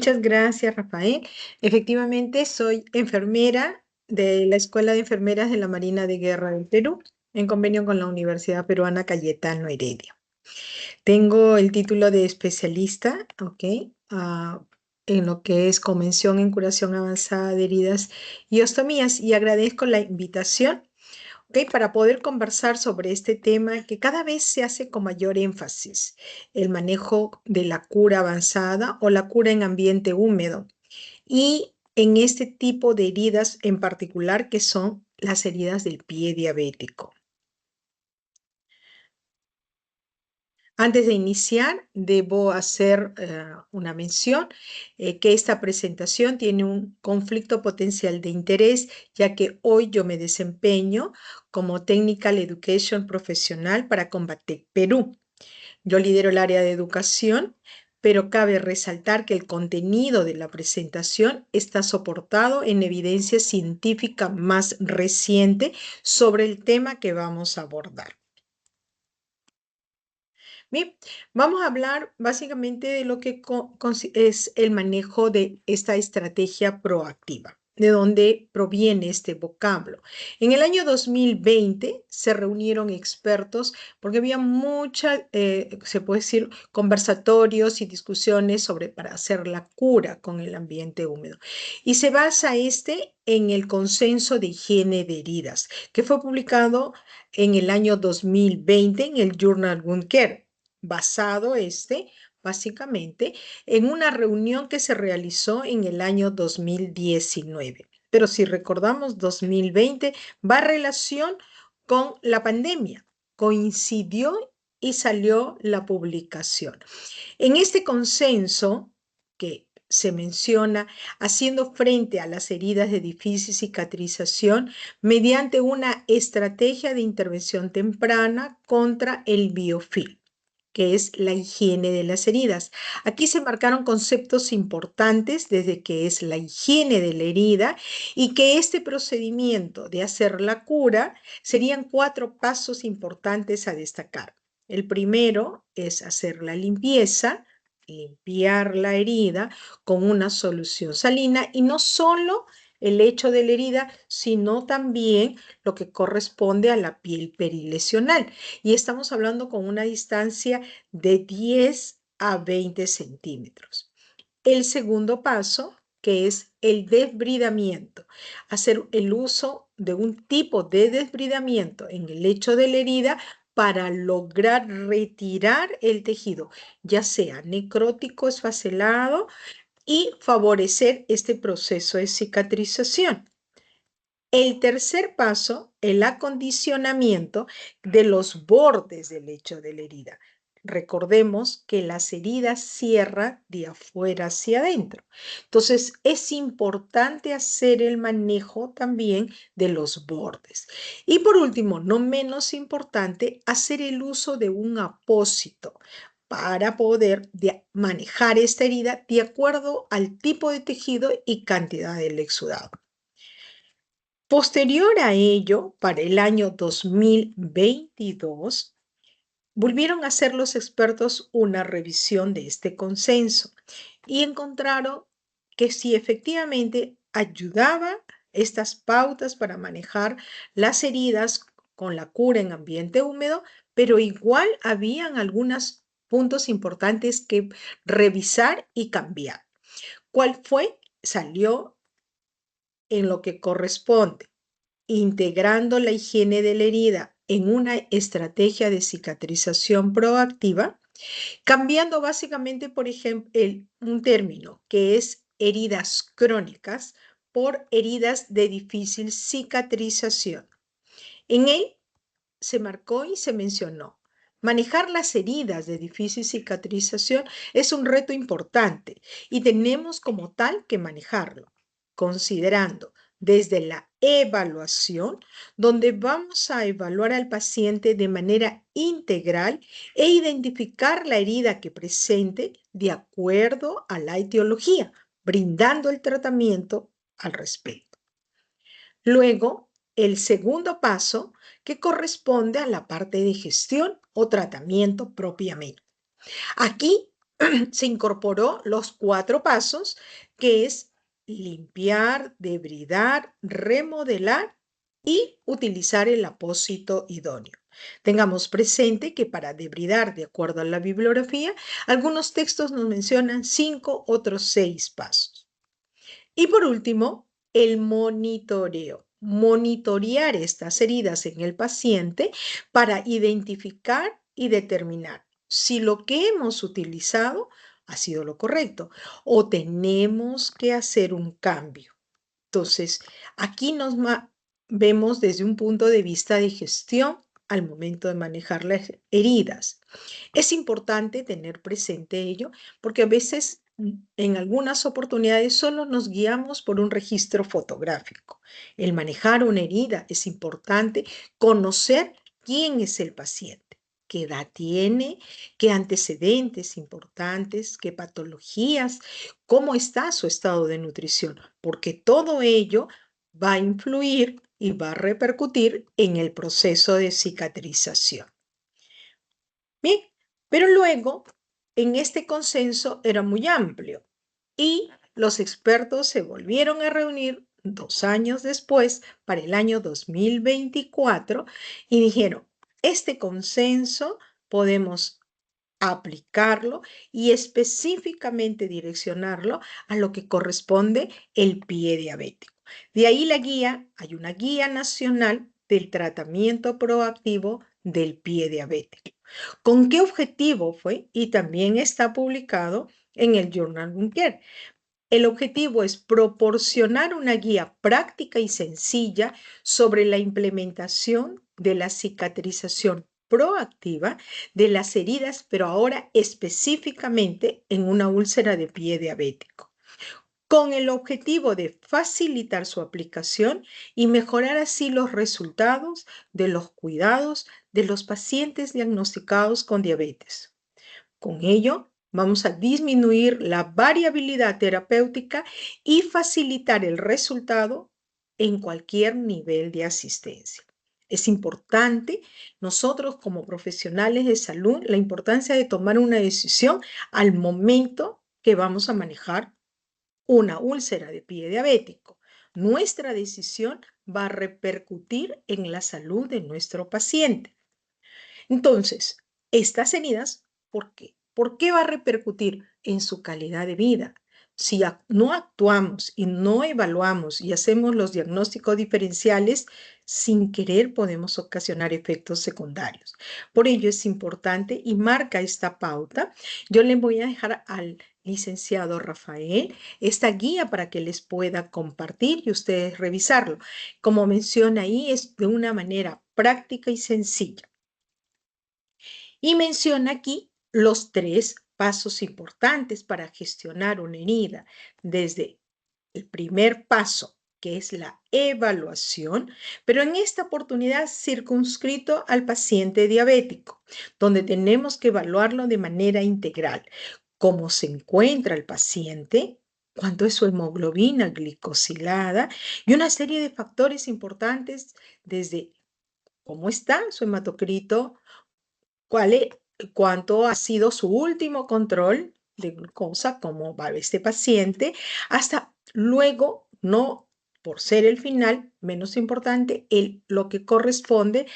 Muchas gracias, Rafael. Efectivamente, soy enfermera de la Escuela de Enfermeras de la Marina de Guerra del Perú, en convenio con la Universidad Peruana Cayetano Heredia. Tengo el título de especialista, ¿ok? En lo que es Convención en Curación Avanzada de Heridas y Ostomías, y agradezco la invitación, ¿ok? Para poder conversar sobre este tema que cada vez se hace con mayor énfasis, el manejo de la cura avanzada o la cura en ambiente húmedo y en este tipo de heridas en particular que son las heridas del pie diabético. Antes de iniciar, debo hacer una mención que esta presentación tiene un conflicto potencial de interés, ya que hoy yo me desempeño como Technical Education profesional para Combatec Perú. Yo lidero el área de educación, pero cabe resaltar que el contenido de la presentación está soportado en evidencia científica más reciente sobre el tema que vamos a abordar. Bien, vamos a hablar básicamente de lo que es el manejo de esta estrategia proactiva. ¿De dónde proviene este vocablo? En el año 2020 se reunieron expertos porque había mucha, se puede decir, conversatorios y discusiones sobre para hacer la cura con el ambiente húmedo. Y se basa en el consenso de higiene de heridas, que fue publicado en el año 2020 en el Journal Wound Care, basado básicamente en una reunión que se realizó en el año 2019. Pero si recordamos, 2020 va en relación con la pandemia, coincidió y salió la publicación. En este consenso que se menciona, haciendo frente a las heridas de difícil cicatrización mediante una estrategia de intervención temprana contra el biofilm, que es la higiene de las heridas. Aquí se marcaron conceptos importantes desde que es la higiene de la herida y que este procedimiento de hacer la cura serían 4 pasos importantes a destacar. El primero es hacer la limpieza, limpiar la herida con una solución salina y no solo el hecho de la herida, sino también lo que corresponde a la piel perilesional. Y estamos hablando con una distancia de 10 a 20 centímetros. El segundo paso, que es el desbridamiento, hacer el uso de un tipo de desbridamiento en el lecho de la herida para lograr retirar el tejido, ya sea necrótico, esfacelado, y favorecer este proceso de cicatrización. El tercer paso, el acondicionamiento de los bordes del lecho de la herida. Recordemos que las heridas cierran de afuera hacia adentro. Entonces, es importante hacer el manejo también de los bordes. Y por último, no menos importante, hacer el uso de un apósito para poder manejar esta herida de acuerdo al tipo de tejido y cantidad del exudado. Posterior a ello, para el año 2022, volvieron a hacer los expertos una revisión de este consenso y encontraron que sí efectivamente ayudaba estas pautas para manejar las heridas con la cura en ambiente húmedo, pero igual habían algunos puntos importantes que revisar y cambiar. ¿Cuál fue? Salió en lo que corresponde integrando la higiene de la herida en una estrategia de cicatrización proactiva, cambiando básicamente, por ejemplo, un término que es heridas crónicas por heridas de difícil cicatrización. En él se marcó y se mencionó: manejar las heridas de difícil cicatrización es un reto importante y tenemos como tal que manejarlo, considerando desde la evaluación, donde vamos a evaluar al paciente de manera integral e identificar la herida que presente de acuerdo a la etiología, brindando el tratamiento al respecto. Luego, el segundo paso, que corresponde a la parte de gestión o tratamiento propiamente. Aquí se incorporó los 4 pasos, que es limpiar, debridar, remodelar y utilizar el apósito idóneo. Tengamos presente que para debridar, de acuerdo a la bibliografía, algunos textos nos mencionan 5, otros 6 pasos. Y por último, el monitoreo. Monitorear estas heridas en el paciente para identificar y determinar si lo que hemos utilizado ha sido lo correcto o tenemos que hacer un cambio. Entonces, aquí vemos desde un punto de vista de gestión al momento de manejar las heridas. Es importante tener presente ello porque a veces en algunas oportunidades solo nos guiamos por un registro fotográfico. El manejar una herida es importante conocer quién es el paciente, qué edad tiene, qué antecedentes importantes, qué patologías, cómo está su estado de nutrición, porque todo ello va a influir y va a repercutir en el proceso de cicatrización. Bien, pero luego en este consenso era muy amplio y los expertos se volvieron a reunir 2 años después, para el año 2024, y dijeron, este consenso podemos aplicarlo y específicamente direccionarlo a lo que corresponde el pie diabético. De ahí la guía, hay una guía nacional del tratamiento proactivo del pie diabético. ¿Con qué objetivo fue? Y también está publicado en el Journal Wound Care. El objetivo es proporcionar una guía práctica y sencilla sobre la implementación de la cicatrización proactiva de las heridas, pero ahora específicamente en una úlcera de pie diabético, con el objetivo de facilitar su aplicación y mejorar así los resultados de los cuidados de los pacientes diagnosticados con diabetes. Con ello, vamos a disminuir la variabilidad terapéutica y facilitar el resultado en cualquier nivel de asistencia. Es importante, nosotros como profesionales de salud, la importancia de tomar una decisión al momento que vamos a manejar una úlcera de pie diabético. Nuestra decisión va a repercutir en la salud de nuestro paciente. Entonces, estas heridas, ¿por qué? ¿Por qué va a repercutir en su calidad de vida? Si no actuamos y no evaluamos y hacemos los diagnósticos diferenciales, sin querer podemos ocasionar efectos secundarios. Por ello es importante y marca esta pauta. Yo le voy a dejar al licenciado Rafael esta guía para que les pueda compartir y ustedes revisarlo. Como menciona ahí, es de una manera práctica y sencilla. Y menciona aquí los 3 pasos importantes para gestionar una herida, desde el primer paso, que es la evaluación, pero en esta oportunidad circunscrito al paciente diabético, donde tenemos que evaluarlo de manera integral. Cómo se encuentra el paciente, cuánto es su hemoglobina glicosilada y una serie de factores importantes desde cómo está su hematocrito, cuánto ha sido su último control de glucosa, cómo va este paciente, hasta luego, no por ser el final, menos importante, lo que corresponde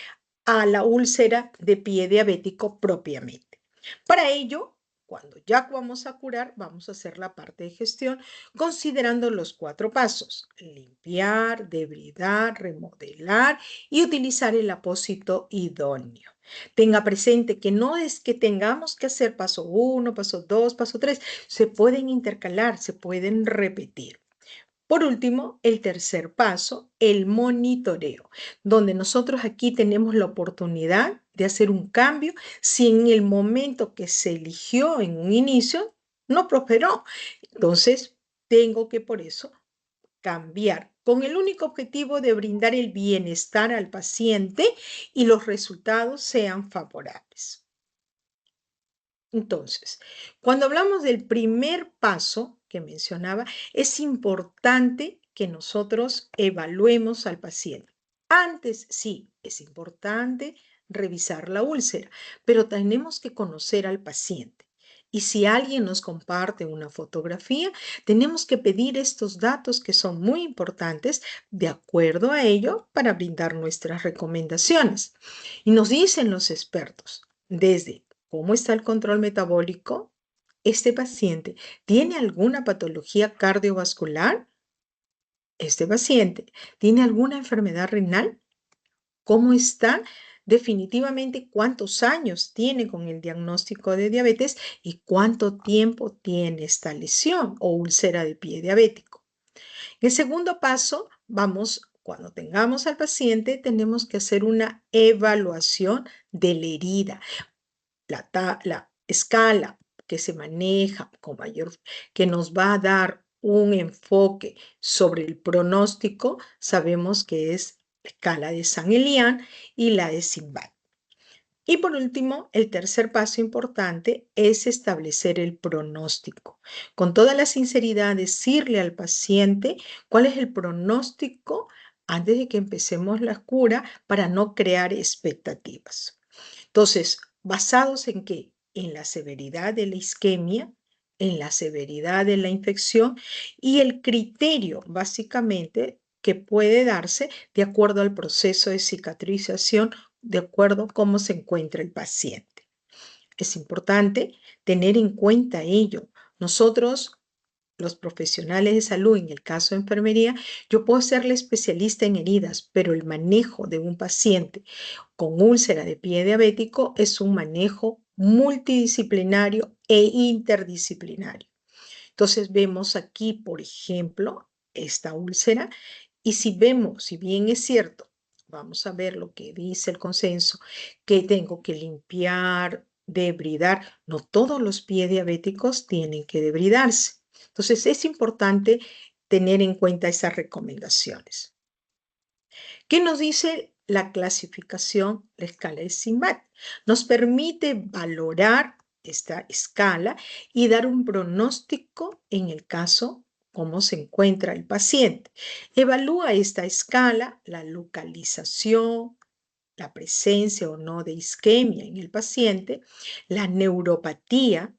a la úlcera de pie diabético propiamente. Para ello, cuando ya vamos a curar, vamos a hacer la parte de gestión considerando los 4 pasos: limpiar, debridar, remodelar y utilizar el apósito idóneo. Tenga presente que no es que tengamos que hacer paso 1, paso 2, paso 3, se pueden intercalar, se pueden repetir. Por último, el tercer paso, el monitoreo, donde nosotros aquí tenemos la oportunidad de hacer un cambio si en el momento que se eligió en un inicio no prosperó. Entonces, tengo que por eso cambiar con el único objetivo de brindar el bienestar al paciente y los resultados sean favorables. Entonces, cuando hablamos del primer paso que mencionaba, es importante que nosotros evaluemos al paciente. Antes, sí, es importante revisar la úlcera, pero tenemos que conocer al paciente. Y si alguien nos comparte una fotografía, tenemos que pedir estos datos que son muy importantes de acuerdo a ello para brindar nuestras recomendaciones. Y nos dicen los expertos, desde cómo está el control metabólico, este paciente tiene alguna patología cardiovascular, este paciente tiene alguna enfermedad renal, cómo está definitivamente, cuántos años tiene con el diagnóstico de diabetes y cuánto tiempo tiene esta lesión o úlcera de pie diabético. El segundo paso, cuando tengamos al paciente, tenemos que hacer una evaluación de la herida. La escala que se maneja con mayor, que nos va a dar un enfoque sobre el pronóstico, sabemos que es la escala de San-Elian y la de Simbad. Y por último, el tercer paso importante es establecer el pronóstico. Con toda la sinceridad, decirle al paciente cuál es el pronóstico antes de que empecemos la cura para no crear expectativas. Entonces, ¿basados en qué? En la severidad de la isquemia, en la severidad de la infección y el criterio, básicamente, que puede darse de acuerdo al proceso de cicatrización, de acuerdo a cómo se encuentra el paciente. Es importante tener en cuenta ello. Nosotros, los profesionales de salud, en el caso de enfermería, yo puedo ser la especialista en heridas, pero el manejo de un paciente con úlcera de pie diabético es un manejo multidisciplinario e interdisciplinario. Entonces vemos aquí, por ejemplo, esta úlcera y si bien es cierto, vamos a ver lo que dice el consenso, que tengo que limpiar, debridar, no todos los pies diabéticos tienen que debridarse. Entonces es importante tener en cuenta esas recomendaciones. ¿Qué nos dice la clasificación, la escala de Simbad? Nos permite valorar esta escala y dar un pronóstico en el caso cómo se encuentra el paciente. Evalúa esta escala, la localización, la presencia o no de isquemia en el paciente, la neuropatía,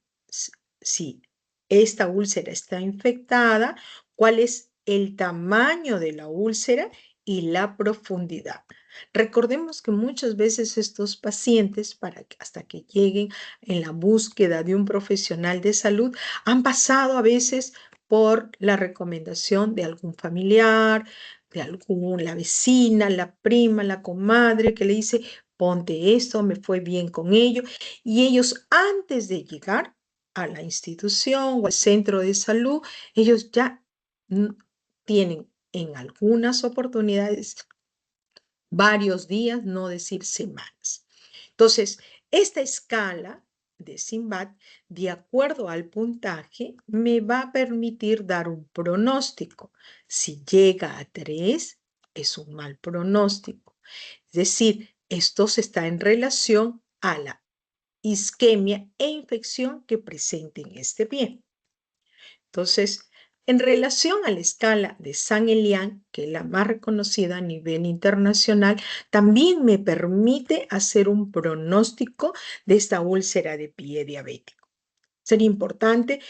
si esta úlcera está infectada, cuál es el tamaño de la úlcera y la profundidad. Recordemos que muchas veces estos pacientes, hasta que lleguen en la búsqueda de un profesional de salud, han pasado a veces por la recomendación de algún familiar, la vecina, la prima, la comadre que le dice, ponte esto, me fue bien con ello. Y ellos antes de llegar a la institución o al centro de salud, ellos ya tienen en algunas oportunidades varios días, no decir semanas. Entonces, esta escala de Simbad, de acuerdo al puntaje, me va a permitir dar un pronóstico. Si llega a 3, es un mal pronóstico. Es decir, esto está en relación a la isquemia e infección que presenten este pie. Entonces, en relación a la escala de San-Elian, que es la más reconocida a nivel internacional, también me permite hacer un pronóstico de esta úlcera de pie diabético. Sería importante,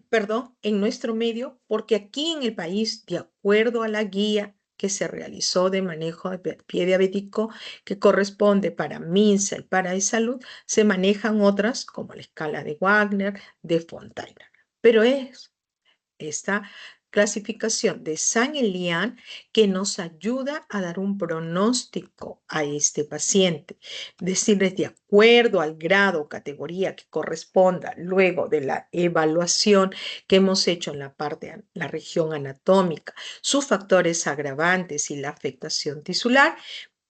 perdón, en nuestro medio, porque aquí en el país, de acuerdo a la guía que se realizó de manejo de pie diabético, que corresponde para MINSA y para de salud, se manejan otras como la escala de Wagner, de Fontana. Pero es esta clasificación de San-Elian que nos ayuda a dar un pronóstico a este paciente, decirles de acuerdo al grado o categoría que corresponda luego de la evaluación que hemos hecho en la región anatómica, sus factores agravantes y la afectación tisular,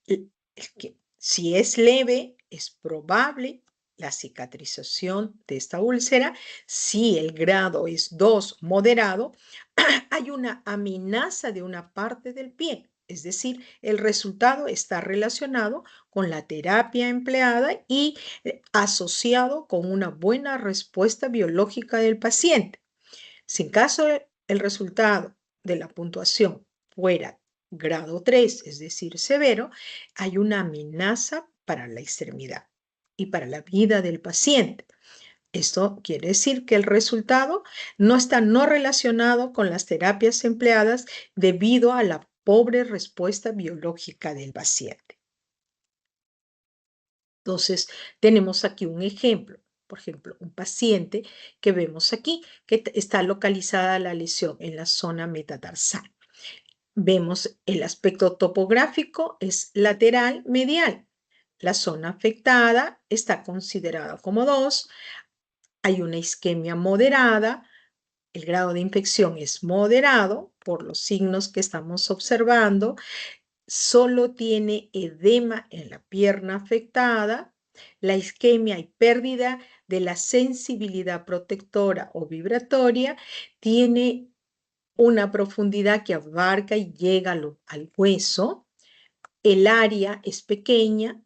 que si es leve, es probable la cicatrización de esta úlcera. Si el grado es 2 moderado, hay una amenaza de una parte del pie. Es decir, el resultado está relacionado con la terapia empleada y asociado con una buena respuesta biológica del paciente. Si en caso el resultado de la puntuación fuera grado 3, es decir, severo, hay una amenaza para la extremidad y para la vida del paciente. Esto quiere decir que el resultado no está no relacionado con las terapias empleadas debido a la pobre respuesta biológica del paciente. Entonces, tenemos aquí un ejemplo. Por ejemplo, un paciente que vemos aquí, que está localizada la lesión en la zona metatarsal. Vemos el aspecto topográfico es lateral medial. La zona afectada está considerada como 2. Hay una isquemia moderada. El grado de infección es moderado por los signos que estamos observando. Solo tiene edema en la pierna afectada. La isquemia y pérdida de la sensibilidad protectora o vibratoria tiene una profundidad que abarca y llega al hueso. El área es pequeña,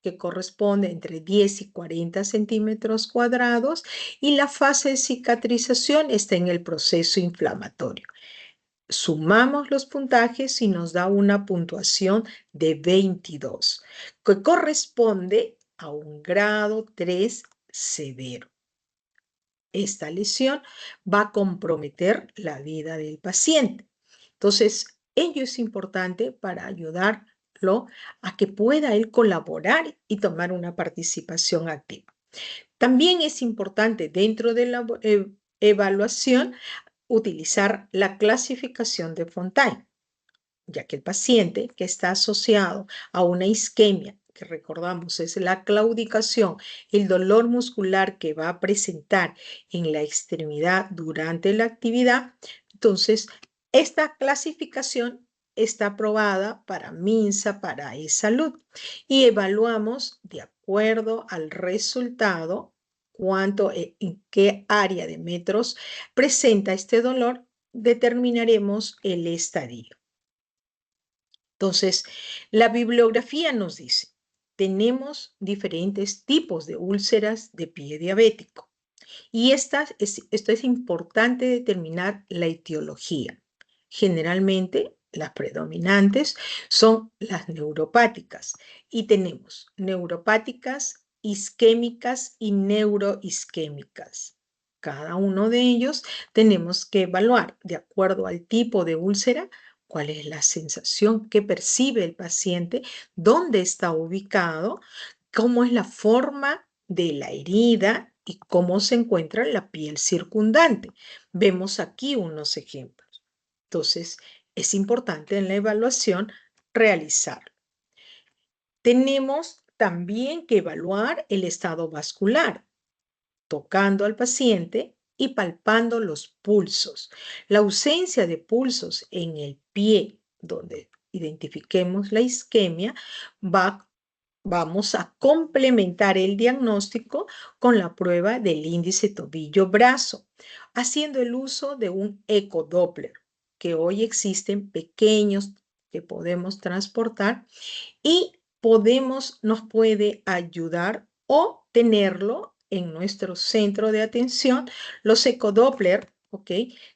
que corresponde entre 10 y 40 centímetros cuadrados, y la fase de cicatrización está en el proceso inflamatorio. Sumamos los puntajes y nos da una puntuación de 22, que corresponde a un grado 3 severo. Esta lesión va a comprometer la vida del paciente. Entonces, ello es importante para ayudarlo a que pueda él colaborar y tomar una participación activa. También es importante dentro de la evaluación utilizar la clasificación de Fontaine, ya que el paciente que está asociado a una isquemia, que recordamos es la claudicación, el dolor muscular que va a presentar en la extremidad durante la actividad, entonces esta clasificación está aprobada para MINSA, para eSalud, y evaluamos de acuerdo al resultado en qué área de metros presenta este dolor, determinaremos el estadio. Entonces, la bibliografía nos dice, tenemos diferentes tipos de úlceras de pie diabético, y esto es importante determinar la etiología. Generalmente, las predominantes son las neuropáticas, y tenemos neuropáticas, isquémicas y neuroisquémicas. Cada uno de ellos tenemos que evaluar de acuerdo al tipo de úlcera, cuál es la sensación que percibe el paciente, dónde está ubicado, cómo es la forma de la herida y cómo se encuentra la piel circundante. Vemos aquí unos ejemplos. Entonces, es importante en la evaluación realizarlo. Tenemos también que evaluar el estado vascular, tocando al paciente y palpando los pulsos. La ausencia de pulsos en el pie, donde identifiquemos la isquemia, vamos a complementar el diagnóstico con la prueba del índice tobillo-brazo, haciendo el uso de un ecodoppler, que hoy existen pequeños que podemos transportar y nos puede ayudar o tenerlo en nuestro centro de atención, los ecodoppler, ¿ok?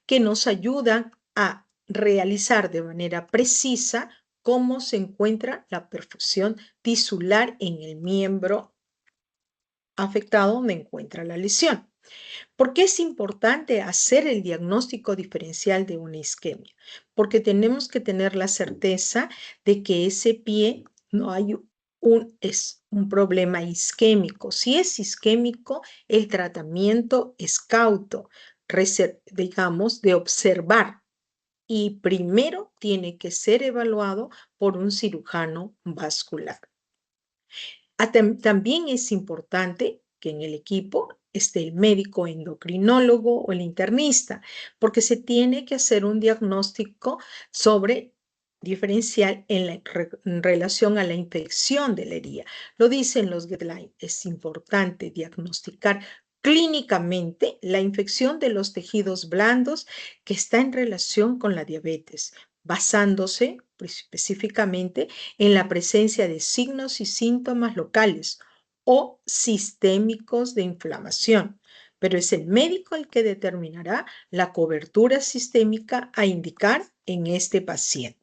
Que nos ayudan a realizar de manera precisa cómo se encuentra la perfusión tisular en el miembro afectado donde encuentra la lesión. ¿Por qué es importante hacer el diagnóstico diferencial de una isquemia? Porque tenemos que tener la certeza de que ese pie no hay es un problema isquémico. Si es isquémico, el tratamiento es cauto, digamos, de observar. Y primero tiene que ser evaluado por un cirujano vascular. También es importante que en el equipo esté el médico endocrinólogo o el internista, porque se tiene que hacer un diagnóstico diferencial en relación a la infección de la herida. Lo dicen los guidelines, es importante diagnosticar clínicamente la infección de los tejidos blandos que está en relación con la diabetes, basándose específicamente en la presencia de signos y síntomas locales o sistémicos de inflamación, pero es el médico el que determinará la cobertura sistémica a indicar en este paciente.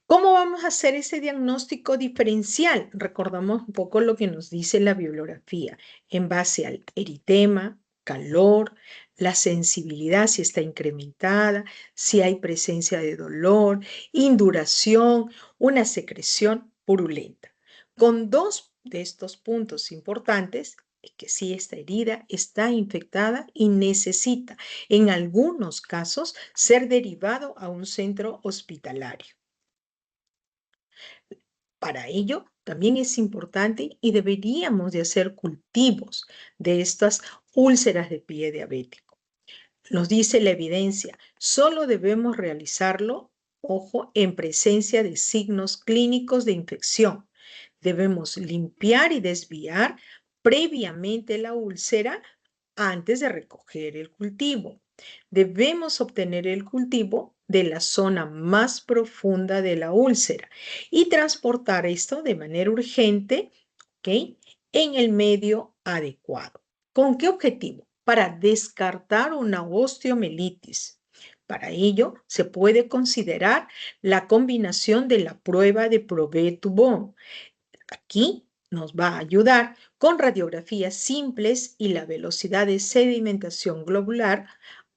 ¿Cómo vamos a hacer ese diagnóstico diferencial? Recordamos un poco lo que nos dice la bibliografía en base al eritema, calor, la sensibilidad si está incrementada, si hay presencia de dolor, induración, una secreción purulenta. Con dos de estos puntos importantes, es que si esta herida está infectada y necesita, en algunos casos, ser derivado a un centro hospitalario. Para ello, también es importante y deberíamos de hacer cultivos de estas úlceras de pie diabético. Nos dice la evidencia, solo debemos realizarlo, ojo, en presencia de signos clínicos de infección. Debemos limpiar y desviar previamente la úlcera antes de recoger el cultivo. Debemos obtener el cultivo de la zona más profunda de la úlcera y transportar esto de manera urgente, ¿ok?, en el medio adecuado. ¿Con qué objetivo? Para descartar una osteomelitis. Para ello, se puede considerar la combinación de la prueba de Probet-Dubon. Aquí nos va a ayudar con radiografías simples y la velocidad de sedimentación globular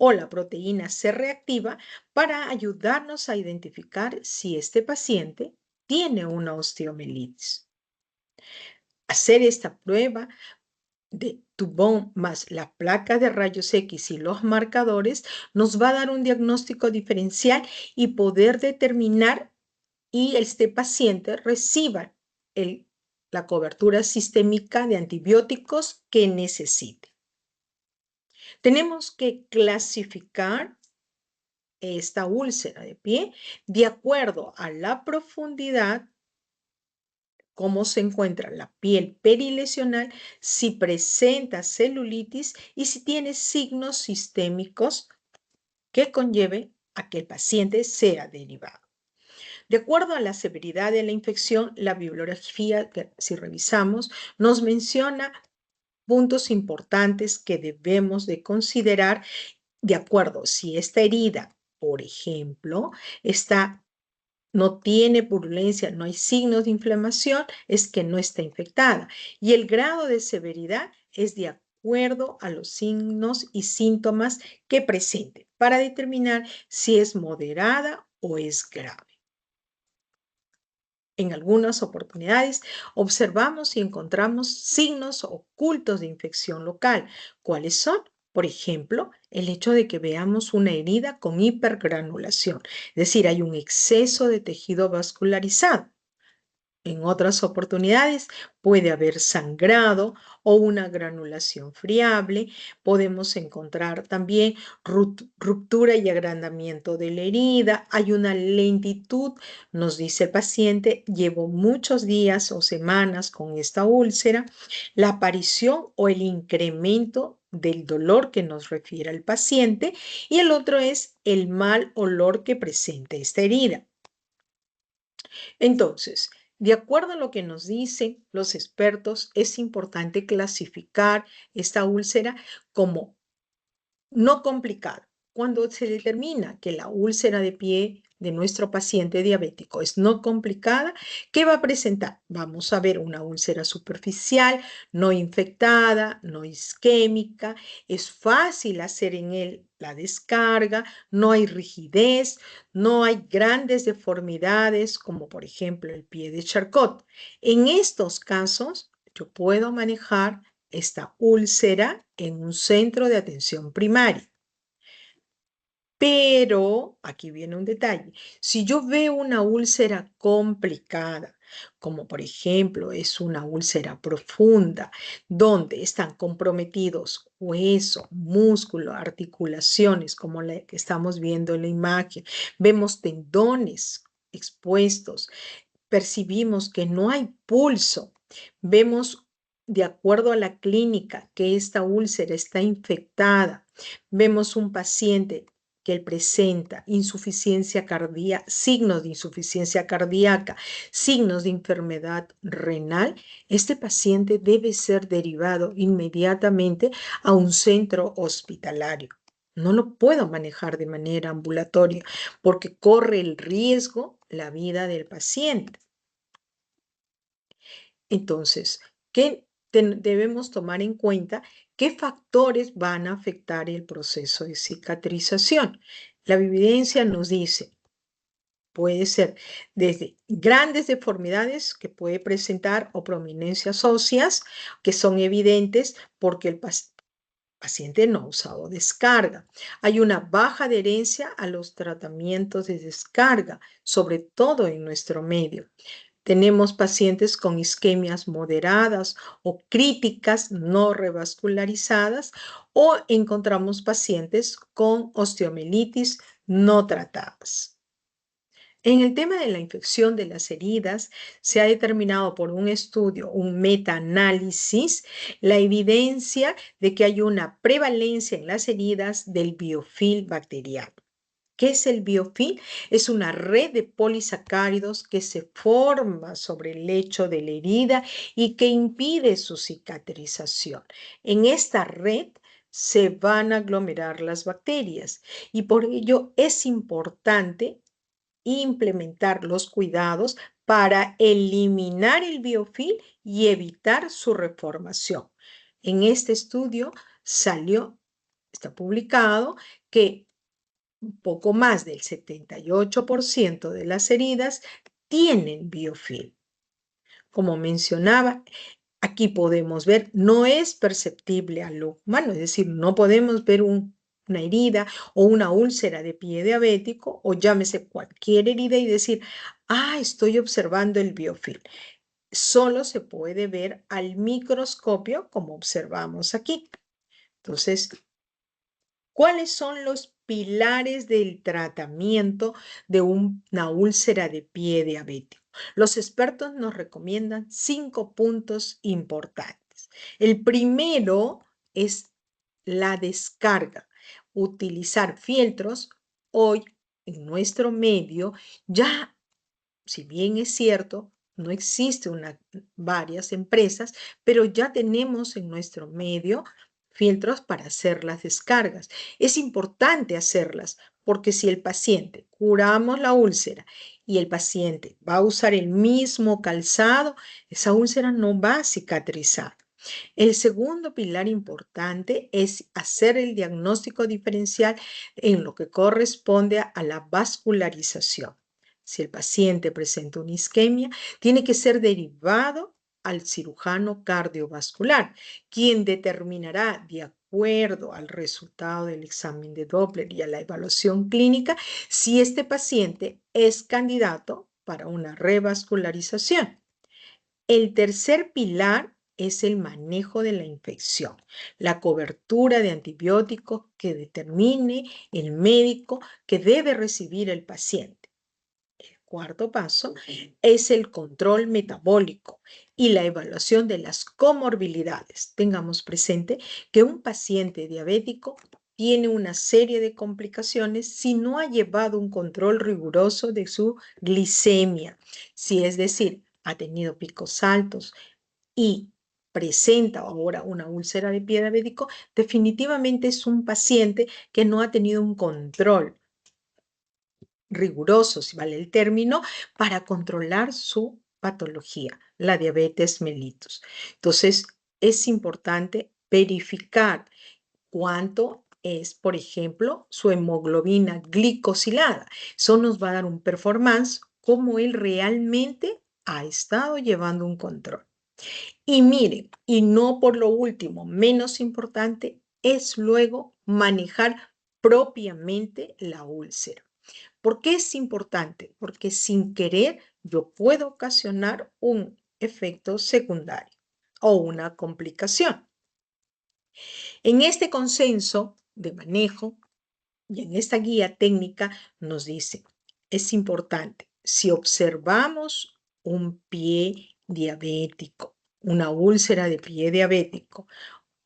o la proteína C reactiva para ayudarnos a identificar si este paciente tiene una osteomelitis. Hacer esta prueba de Dubon más la placa de rayos X y los marcadores nos va a dar un diagnóstico diferencial y poder determinar y este paciente reciba la cobertura sistémica de antibióticos que necesite. Tenemos que clasificar esta úlcera de pie de acuerdo a la profundidad, cómo se encuentra la piel perilesional, si presenta celulitis y si tiene signos sistémicos que conlleve a que el paciente sea derivado. De acuerdo a la severidad de la infección, la bibliografía, que si revisamos, nos menciona puntos importantes que debemos de considerar de acuerdo si esta herida, por ejemplo, no tiene purulencia, no hay signos de inflamación, es que no está infectada. Y el grado de severidad es de acuerdo a los signos y síntomas que presente para determinar si es moderada o es grave. En algunas oportunidades observamos y encontramos signos ocultos de infección local. ¿Cuáles son? Por ejemplo, el hecho de que veamos una herida con hipergranulación, es decir, hay un exceso de tejido vascularizado. En otras oportunidades puede haber sangrado o una granulación friable. Podemos encontrar también ruptura y agrandamiento de la herida. Hay una lentitud, nos dice el paciente, llevo muchos días o semanas con esta úlcera. La aparición o el incremento del dolor que nos refiere el paciente. Y el otro es el mal olor que presenta esta herida. Entonces, de acuerdo a lo que nos dicen los expertos, es importante clasificar esta úlcera como no complicada. Cuando se determina que la úlcera de pie de nuestro paciente diabético es no complicada, ¿qué va a presentar? Vamos a ver una úlcera superficial, no infectada, no isquémica, es fácil hacer en él la descarga, no hay rigidez, no hay grandes deformidades como por ejemplo el pie de Charcot. En estos casos, yo puedo manejar esta úlcera en un centro de atención primaria. Pero, aquí viene un detalle, si yo veo una úlcera complicada, como por ejemplo es una úlcera profunda, donde están comprometidos hueso, músculo, articulaciones, como la que estamos viendo en la imagen, vemos tendones expuestos, percibimos que no hay pulso, vemos de acuerdo a la clínica que esta úlcera está infectada, vemos un paciente que él presenta insuficiencia cardíaca, signos de insuficiencia cardíaca, signos de enfermedad renal, este paciente debe ser derivado inmediatamente a un centro hospitalario. No lo puedo manejar de manera ambulatoria porque corre el riesgo la vida del paciente. Entonces, ¿qué debemos tomar en cuenta? ¿Qué factores van a afectar el proceso de cicatrización? La evidencia nos dice, puede ser desde grandes deformidades que puede presentar o prominencias óseas que son evidentes porque el paciente no ha usado descarga. Hay una baja adherencia a los tratamientos de descarga, sobre todo en nuestro medio. Tenemos pacientes con isquemias moderadas o críticas no revascularizadas o encontramos pacientes con osteomielitis no tratadas. En el tema de la infección de las heridas, se ha determinado por un estudio, un metaanálisis, la evidencia de que hay una prevalencia en las heridas del biofil bacteriano. ¿Qué es el biofil? Es una red de polisacáridos que se forma sobre el lecho de la herida y que impide su cicatrización. En esta red se van a aglomerar las bacterias y por ello es importante implementar los cuidados para eliminar el biofil y evitar su reformación. En este estudio está publicado que un poco más del 78% de las heridas tienen biofil. Como mencionaba, aquí podemos ver, no es perceptible al ojo humano, es decir, no podemos ver una herida o una úlcera de pie diabético o llámese cualquier herida y decir, estoy observando el biofil. Solo se puede ver al microscopio como observamos aquí. Entonces, ¿cuáles son los pilares del tratamiento de una úlcera de pie diabético? Los expertos nos recomiendan 5 puntos importantes. El primero es la descarga. Utilizar fieltros. Hoy en nuestro medio ya, si bien es cierto, no existe varias empresas, pero ya tenemos en nuestro medio filtros para hacer las descargas. Es importante hacerlas porque si el paciente curamos la úlcera y el paciente va a usar el mismo calzado, esa úlcera no va a cicatrizar. El segundo pilar importante es hacer el diagnóstico diferencial en lo que corresponde a la vascularización. Si el paciente presenta una isquemia, tiene que ser derivado al cirujano cardiovascular, quien determinará de acuerdo al resultado del examen de Doppler y a la evaluación clínica si este paciente es candidato para una revascularización. El tercer pilar es el manejo de la infección, la cobertura de antibióticos que determine el médico que debe recibir el paciente. El cuarto paso es el control metabólico y la evaluación de las comorbilidades. Tengamos presente que un paciente diabético tiene una serie de complicaciones si no ha llevado un control riguroso de su glicemia, si es decir, ha tenido picos altos y presenta ahora una úlcera de pie diabético, definitivamente es un paciente que no ha tenido un control riguroso, si vale el término, para controlar su patología, la diabetes mellitus. Entonces, es importante verificar cuánto es, por ejemplo, su hemoglobina glicosilada. Eso nos va a dar un performance como él realmente ha estado llevando un control. Y miren, y no por lo último, menos importante, es luego manejar propiamente la úlcera. ¿Por qué es importante? Porque sin querer yo puedo ocasionar un efecto secundario o una complicación. En este consenso de manejo y en esta guía técnica nos dice, es importante, si observamos un pie diabético, una úlcera de pie diabético,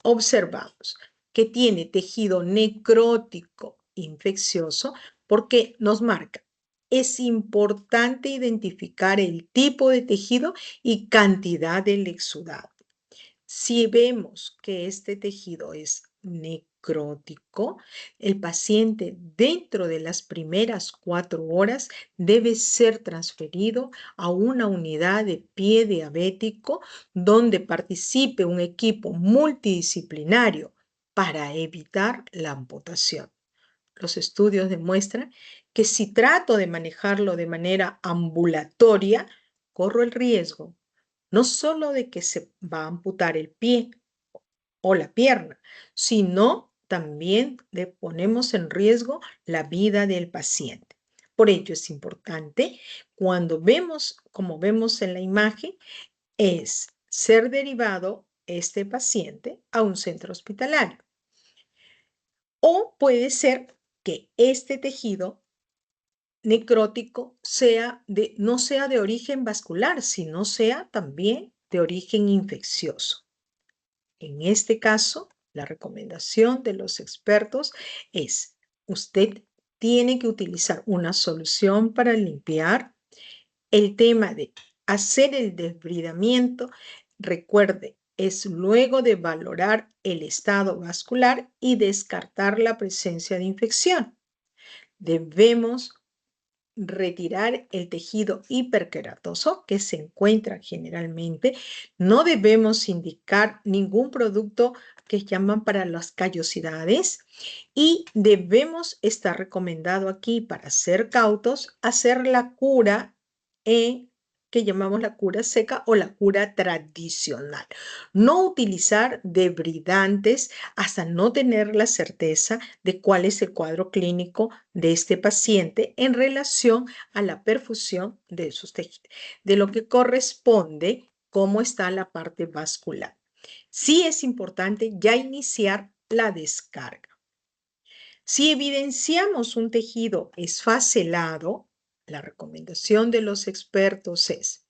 observamos que tiene tejido necrótico infeccioso porque nos marca. Es importante identificar el tipo de tejido y cantidad del exudado. Si vemos que este tejido es necrótico, el paciente dentro de las primeras 4 horas debe ser transferido a una unidad de pie diabético donde participe un equipo multidisciplinario para evitar la amputación. Los estudios demuestran que si trato de manejarlo de manera ambulatoria, corro el riesgo no solo de que se va a amputar el pie o la pierna, sino también le ponemos en riesgo la vida del paciente. Por ello es importante, cuando vemos, como vemos en la imagen, es ser derivado este paciente a un centro hospitalario. O puede ser que este tejido necrótico no sea de origen vascular, sino sea también de origen infeccioso. En este caso, la recomendación de los expertos es: usted tiene que utilizar una solución para limpiar. El tema de hacer el desbridamiento, recuerde, es luego de valorar el estado vascular y descartar la presencia de infección. Debemos retirar el tejido hiperkeratoso que se encuentra generalmente. No debemos indicar ningún producto que llaman para las callosidades y debemos estar recomendado aquí, para ser cautos, hacer la cura que llamamos la cura seca o la cura tradicional. No utilizar debridantes hasta no tener la certeza de cuál es el cuadro clínico de este paciente en relación a la perfusión de sus tejidos, de lo que corresponde, cómo está la parte vascular. Sí es importante ya iniciar la descarga. Si evidenciamos un tejido esfacelado, la recomendación de los expertos es: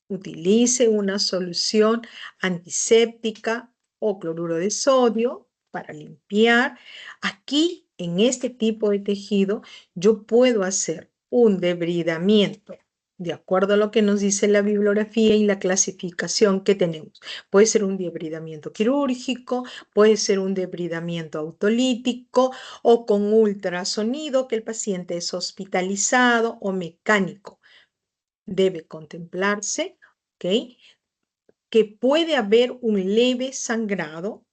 utilice una solución antiséptica o cloruro de sodio para limpiar. Aquí, en este tipo de tejido, yo puedo hacer un debridamiento de acuerdo a lo que nos dice la bibliografía y la clasificación que tenemos. Puede ser un debridamiento quirúrgico, puede ser un debridamiento autolítico o con ultrasonido, que el paciente es hospitalizado, o mecánico. Debe contemplarse, ¿ok?, que puede haber un leve sangrado,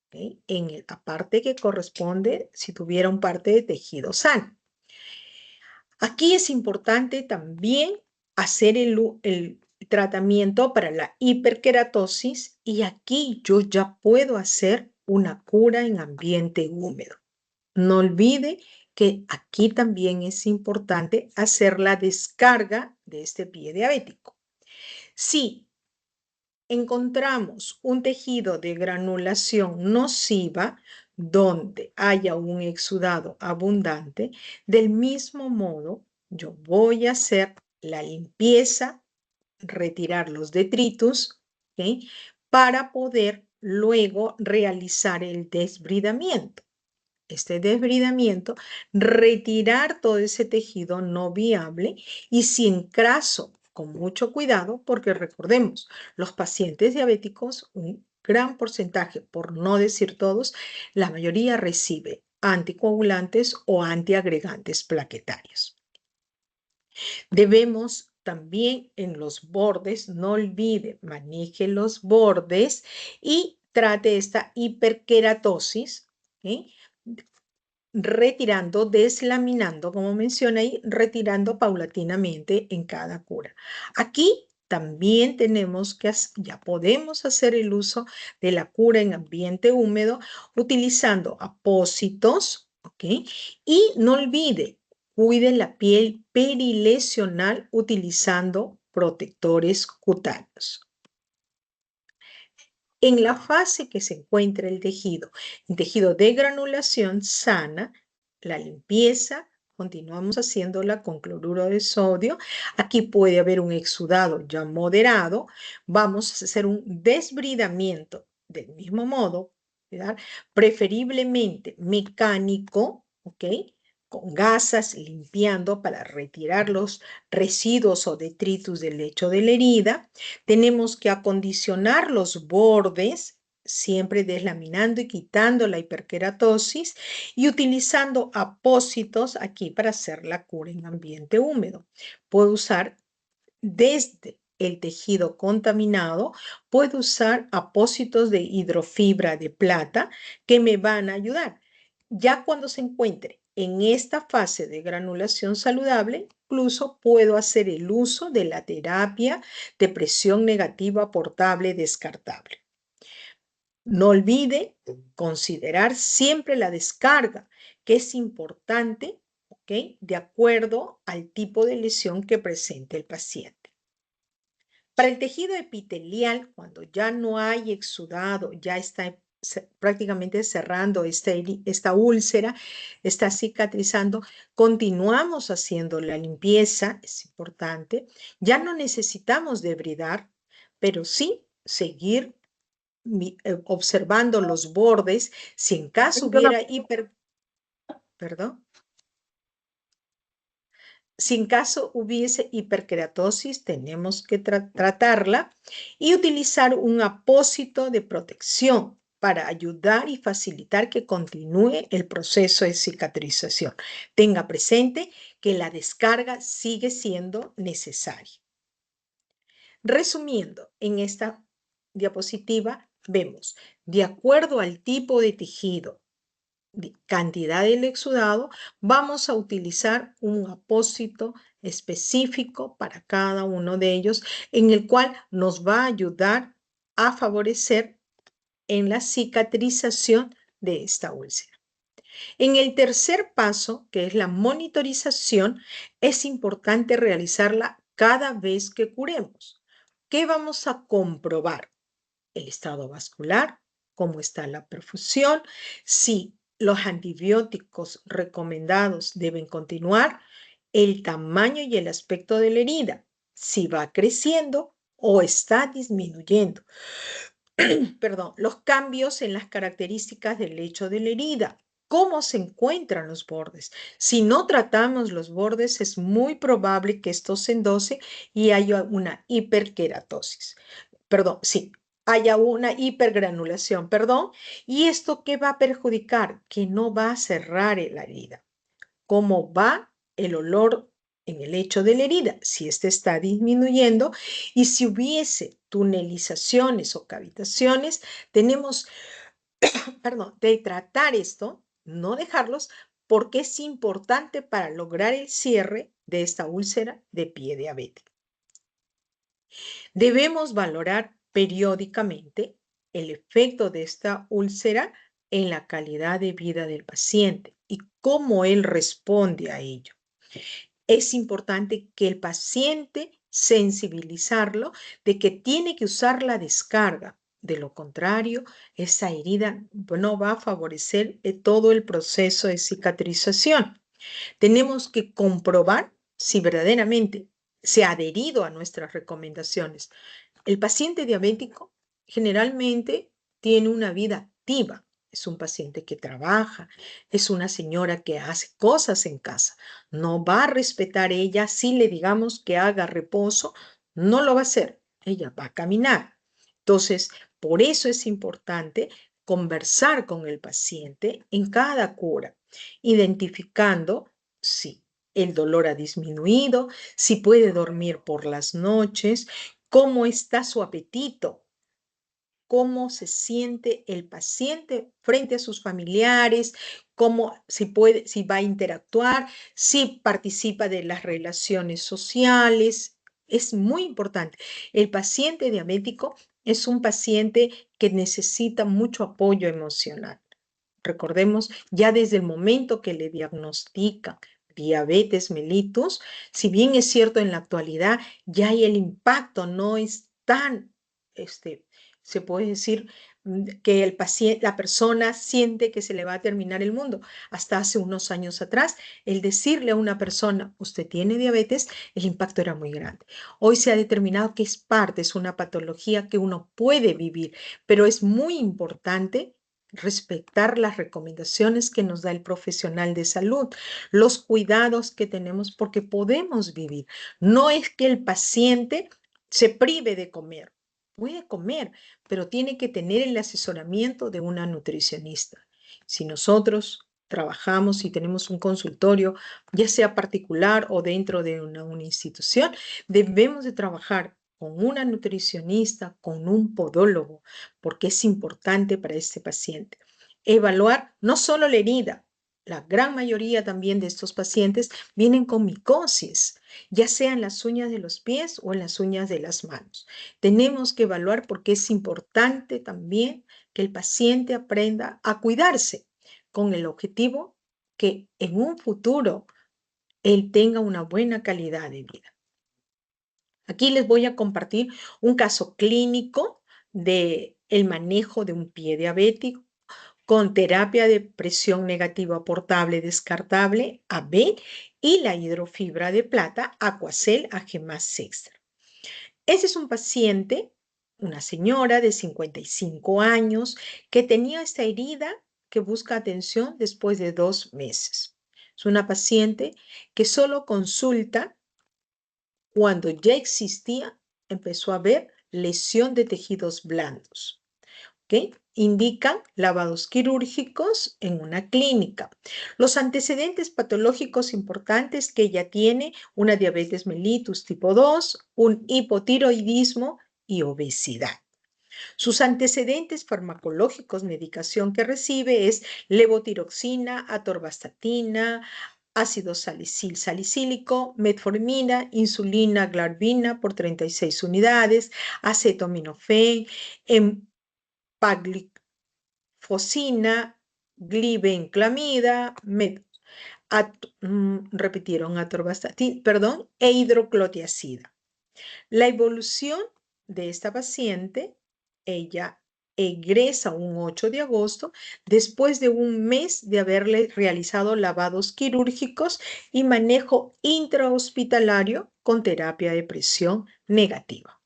¿ok?, en la parte que corresponde si tuviera un parte de tejido sano. Aquí es importante también hacer el tratamiento para la hiperkeratosis, y aquí yo ya puedo hacer una cura en ambiente húmedo. No olvide que aquí también es importante hacer la descarga de este pie diabético. Si encontramos un tejido de granulación nociva donde haya un exudado abundante, del mismo modo yo voy a hacer la limpieza, retirar los detritus, ¿ok?, para poder luego realizar el desbridamiento. Este desbridamiento, retirar todo ese tejido no viable, y si en caso, con mucho cuidado, porque recordemos, los pacientes diabéticos, un gran porcentaje, por no decir todos, la mayoría recibe anticoagulantes o antiagregantes plaquetarios. Debemos también en los bordes, no olvide, maneje los bordes y trate esta hiperkeratosis, ¿ok?, retirando, deslaminando, como menciona ahí, retirando paulatinamente en cada cura. Aquí también tenemos que, ya podemos hacer el uso de la cura en ambiente húmedo utilizando apósitos, ¿ok? Y no olvide, cuide la piel perilesional utilizando protectores cutáneos. En la fase que se encuentra el tejido de granulación sana, la limpieza, continuamos haciéndola con cloruro de sodio. Aquí puede haber un exudado ya moderado. Vamos a hacer un desbridamiento del mismo modo, ¿verdad?, preferiblemente mecánico, ¿ok?, con gasas, limpiando para retirar los residuos o detritus del lecho de la herida. Tenemos que acondicionar los bordes siempre deslaminando y quitando la hiperkeratosis y utilizando apósitos aquí para hacer la cura en ambiente húmedo. Puedo usar desde el tejido contaminado, puedo usar apósitos de hidrofibra de plata que me van a ayudar. Ya cuando se encuentre en esta fase de granulación saludable, incluso puedo hacer el uso de la terapia de presión negativa portable descartable. No olvide considerar siempre la descarga, que es importante, ¿ok? De acuerdo al tipo de lesión que presente el paciente. Para el tejido epitelial, cuando ya no hay exudado, ya está prácticamente cerrando esta úlcera, está cicatrizando, continuamos haciendo la limpieza, es importante. Ya no necesitamos debridar, pero sí seguir observando los bordes, si en caso hubiera perdón, si en caso hubiese hiperkeratosis, tenemos que tratarla y utilizar un apósito de protección para ayudar y facilitar que continúe el proceso de cicatrización. Tenga presente que la descarga sigue siendo necesaria. Resumiendo, en esta diapositiva vemos, de acuerdo al tipo de tejido, cantidad del exudado, vamos a utilizar un apósito específico para cada uno de ellos, en el cual nos va a ayudar a favorecer en la cicatrización de esta úlcera. En el tercer paso, que es la monitorización, es importante realizarla cada vez que curemos. ¿Qué vamos a comprobar? El estado vascular, cómo está la perfusión, si los antibióticos recomendados deben continuar, el tamaño y el aspecto de la herida, si va creciendo o está disminuyendo. Perdón, los cambios en las características del lecho de la herida, cómo se encuentran los bordes. Si no tratamos los bordes, es muy probable que esto se endose y haya una hiperkeratosis. Perdón, sí, haya una hipergranulación, perdón. ¿Y esto qué va a perjudicar? Que no va a cerrar la herida. ¿Cómo va el olor en el lecho de la herida? Si este está disminuyendo y si hubiese tunelizaciones o cavitaciones, tenemos, perdón, de tratar esto, no dejarlos, porque es importante para lograr el cierre de esta úlcera de pie diabético. Debemos valorar periódicamente el efecto de esta úlcera en la calidad de vida del paciente y cómo él responde a ello. Es importante que el paciente sensibilizarlo de que tiene que usar la descarga. De lo contrario, esa herida no va a favorecer todo el proceso de cicatrización. Tenemos que comprobar si verdaderamente se ha adherido a nuestras recomendaciones. El paciente diabético generalmente tiene una vida activa. Es un paciente que trabaja, es una señora que hace cosas en casa. No va a respetar ella si le digamos que haga reposo, no lo va a hacer. Ella va a caminar. Entonces, por eso es importante conversar con el paciente en cada cura, identificando si el dolor ha disminuido, si puede dormir por las noches, cómo está su apetito, cómo se siente el paciente frente a sus familiares, cómo si puede, si va a interactuar, si participa de las relaciones sociales. Es muy importante. El paciente diabético es un paciente que necesita mucho apoyo emocional. Recordemos, ya desde el momento que le diagnostican diabetes mellitus, si bien es cierto en la actualidad ya hay el impacto, no es tan, se puede decir que el paciente, la persona siente que se le va a terminar el mundo. Hasta hace unos años atrás, el decirle a una persona, usted tiene diabetes, el impacto era muy grande. Hoy se ha determinado que es parte, es una patología que uno puede vivir, pero es muy importante respetar las recomendaciones que nos da el profesional de salud, los cuidados que tenemos porque podemos vivir. No es que el paciente se prive de comer, puede comer, pero tiene que tener el asesoramiento de una nutricionista. Si nosotros trabajamos y tenemos un consultorio, ya sea particular o dentro de una institución, debemos de trabajar con una nutricionista, con un podólogo, porque es importante para este paciente. Evaluar no solo la herida, la gran mayoría también de estos pacientes vienen con micosis, ya sea en las uñas de los pies o en las uñas de las manos. Tenemos que evaluar porque es importante también que el paciente aprenda a cuidarse con el objetivo que en un futuro él tenga una buena calidad de vida. Aquí les voy a compartir un caso clínico de el manejo de un pie diabético con terapia de presión negativa portable descartable AB y la hidrofibra de plata Aquacel AG+ Extra. Ese es un paciente, una señora de 55 años, que tenía esta herida que busca atención después de 2 meses. Es una paciente que solo consulta cuando ya existía, empezó a ver lesión de tejidos blandos. ¿Okay? Indican lavados quirúrgicos en una clínica. Los antecedentes patológicos importantes que ella tiene, una diabetes mellitus tipo 2, un hipotiroidismo y obesidad. Sus antecedentes farmacológicos, medicación que recibe es levotiroxina, atorvastatina, ácido salicílico, metformina, insulina, glarbina por 36 unidades, acetaminofén, empaglifosina, glibenclamida, repitieron atorvastatina, perdón, e hidroclotiazida. La evolución de esta paciente, ella egresa un 8 de agosto después de un mes de haberle realizado lavados quirúrgicos y manejo intrahospitalario con terapia de presión negativa.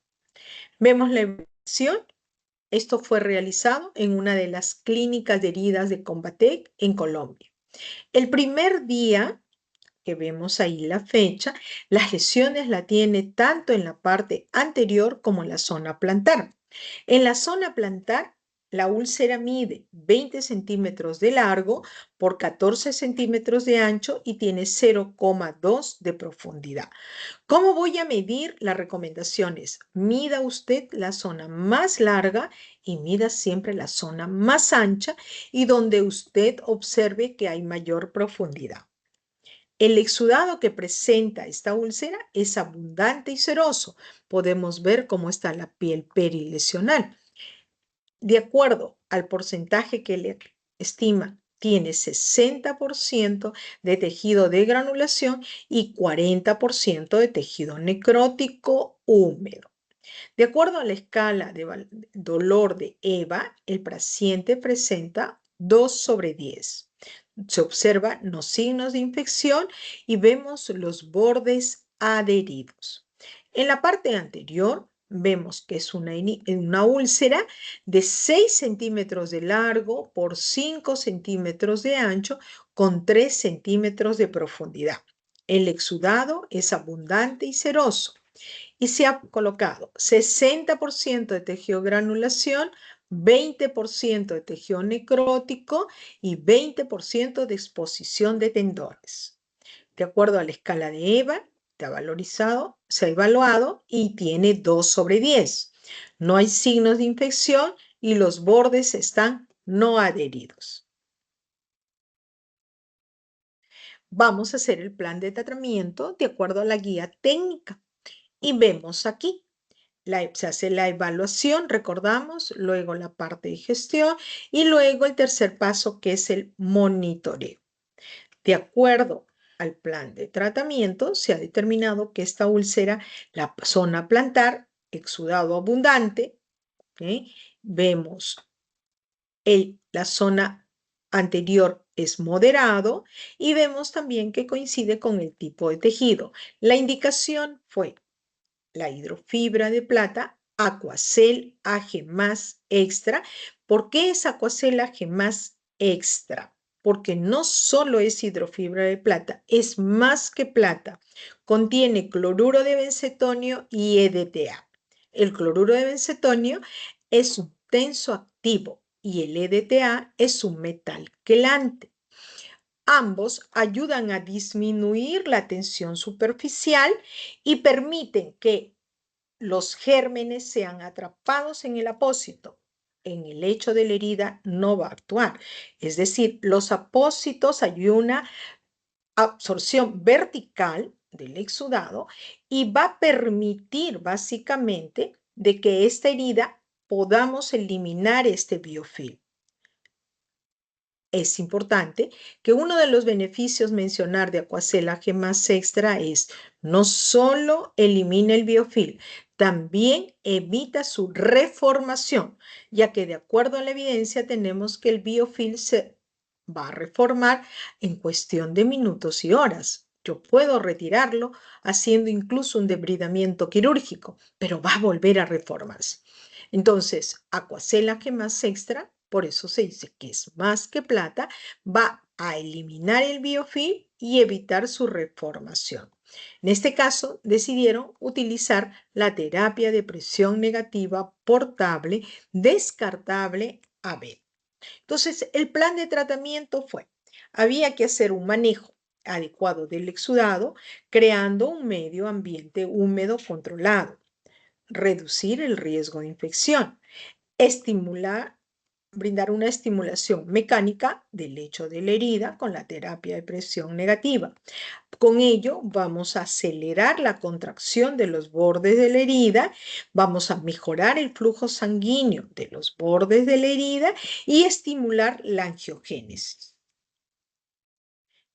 Vemos la evolución. Esto fue realizado en una de las clínicas de heridas de Combatec en Colombia. El primer día que vemos ahí la fecha, las lesiones la tiene tanto en la parte anterior como en la zona plantar. En la zona plantar, la úlcera mide 20 centímetros de largo por 14 centímetros de ancho y tiene 0,2 de profundidad. ¿Cómo voy a medir las recomendaciones? Mida usted la zona más larga y mida siempre la zona más ancha y donde usted observe que hay mayor profundidad. El exudado que presenta esta úlcera es abundante y seroso. Podemos ver cómo está la piel perilesional. De acuerdo al porcentaje que le estima, tiene 60% de tejido de granulación y 40% de tejido necrótico húmedo. De acuerdo a la escala de dolor de EVA, el paciente presenta 2/10. Se observan los signos de infección y vemos los bordes adheridos. En la parte anterior vemos que es una úlcera de 6 centímetros de largo por 5 centímetros de ancho con 3 centímetros de profundidad. El exudado es abundante y seroso y se ha colocado 60% de tejido granulación, 20% de tejido necrótico y 20% de exposición de tendones. De acuerdo a la escala de EVA, se ha evaluado y tiene 2/10. No hay signos de infección y los bordes están no adheridos. Vamos a hacer el plan de tratamiento de acuerdo a la guía técnica y vemos aquí se hace la evaluación, recordamos, luego la parte de gestión y luego el tercer paso que es el monitoreo. De acuerdo al plan de tratamiento, se ha determinado que esta úlcera, la zona plantar, exudado abundante, ¿okay? Vemos la zona anterior es moderado y vemos también que coincide con el tipo de tejido. La indicación fue la hidrofibra de plata, Aquacel AG+ Extra. ¿Por qué es Aquacel AG+ Extra? Porque no solo es hidrofibra de plata, es más que plata. Contiene cloruro de bencetonio y EDTA. El cloruro de bencetonio es un tenso activo y el EDTA es un metal quelante. Ambos ayudan a disminuir la tensión superficial y permiten que los gérmenes sean atrapados en el apósito. En el lecho de la herida no va a actuar. Es decir, los apósitos hay una absorción vertical del exudado y va a permitir básicamente de que esta herida podamos eliminar este biofilm. Es importante que uno de los beneficios mencionar de Aquacel G más Extra es no solo elimina el biofilm, también evita su reformación, ya que de acuerdo a la evidencia tenemos que el biofilm se va a reformar en cuestión de minutos y horas. Yo puedo retirarlo haciendo incluso un debridamiento quirúrgico, pero va a volver a reformarse. Entonces, Aquacel G más Extra, por eso se dice que es más que plata, va a eliminar el biofilm y evitar su reformación. En este caso, decidieron utilizar la terapia de presión negativa portable descartable AB. Entonces, el plan de tratamiento fue, había que hacer un manejo adecuado del exudado, creando un medio ambiente húmedo controlado, reducir el riesgo de infección, estimular, brindar una estimulación mecánica del lecho de la herida con la terapia de presión negativa. Con ello vamos a acelerar la contracción de los bordes de la herida, vamos a mejorar el flujo sanguíneo de los bordes de la herida y estimular la angiogénesis.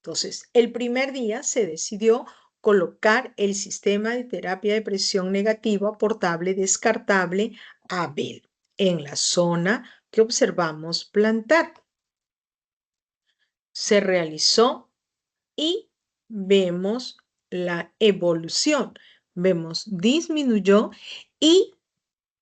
Entonces, el primer día se decidió colocar el sistema de terapia de presión negativa portable descartable Abel en la zona que observamos plantar. Se realizó y vemos la evolución. Vemos disminuyó y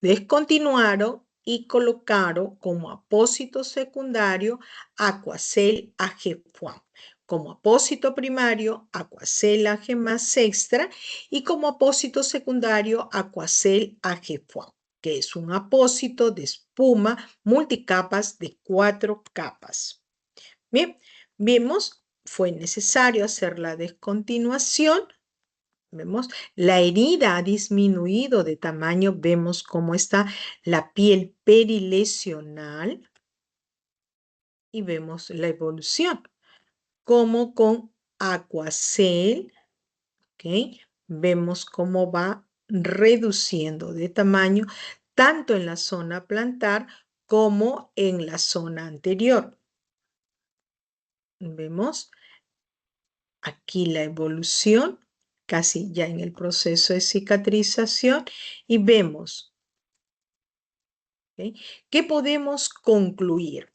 descontinuaron y colocaron como apósito secundario Aquacel AG-FUAM, como apósito primario Aquacel AG más extra y como apósito secundario Aquacel AG-FUAM, que es un apósito de espuma multicapas de 4 capas. Bien, vemos, fue necesario hacer la descontinuación. Vemos, la herida ha disminuido de tamaño, vemos cómo está la piel perilesional y vemos la evolución, como con Aquacel, ¿ok? Vemos cómo va reduciendo de tamaño tanto en la zona plantar como en la zona anterior. Vemos aquí la evolución, casi ya en el proceso de cicatrización, y vemos, ¿okay?, ¿qué podemos concluir?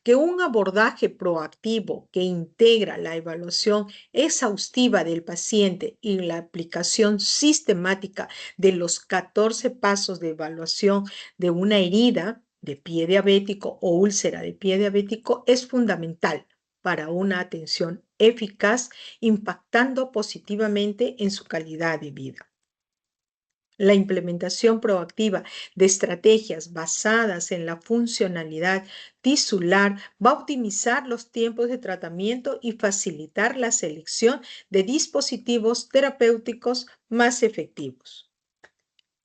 Que un abordaje proactivo que integra la evaluación exhaustiva del paciente y la aplicación sistemática de los 14 pasos de evaluación de una herida de pie diabético o úlcera de pie diabético es fundamental para una atención eficaz, impactando positivamente en su calidad de vida. La implementación proactiva de estrategias basadas en la funcionalidad tisular va a optimizar los tiempos de tratamiento y facilitar la selección de dispositivos terapéuticos más efectivos.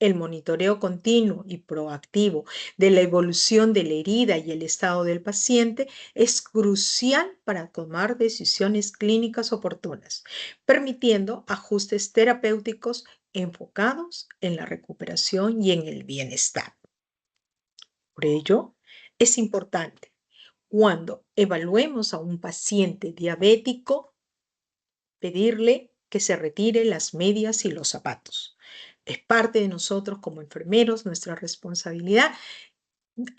El monitoreo continuo y proactivo de la evolución de la herida y el estado del paciente es crucial para tomar decisiones clínicas oportunas, permitiendo ajustes terapéuticos enfocados en la recuperación y en el bienestar. Por ello, es importante cuando evaluemos a un paciente diabético pedirle que se retire las medias y los zapatos. Es parte de nosotros como enfermeros, nuestra responsabilidad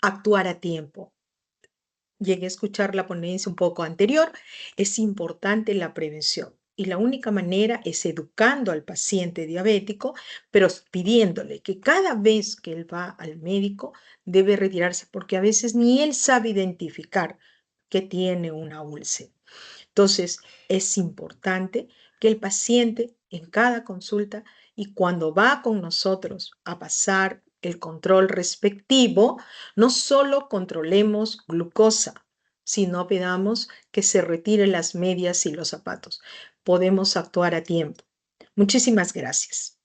actuar a tiempo. Llegué a escuchar la ponencia un poco anterior, es importante la prevención y la única manera es educando al paciente diabético, pero pidiéndole que cada vez que él va al médico debe retirarse porque a veces ni él sabe identificar que tiene una úlcera. Entonces, es importante que el paciente en cada consulta y cuando va con nosotros a pasar el control respectivo, no solo controlemos glucosa, sino pedamos que se retire las medias y los zapatos. Podemos actuar a tiempo. Muchísimas gracias.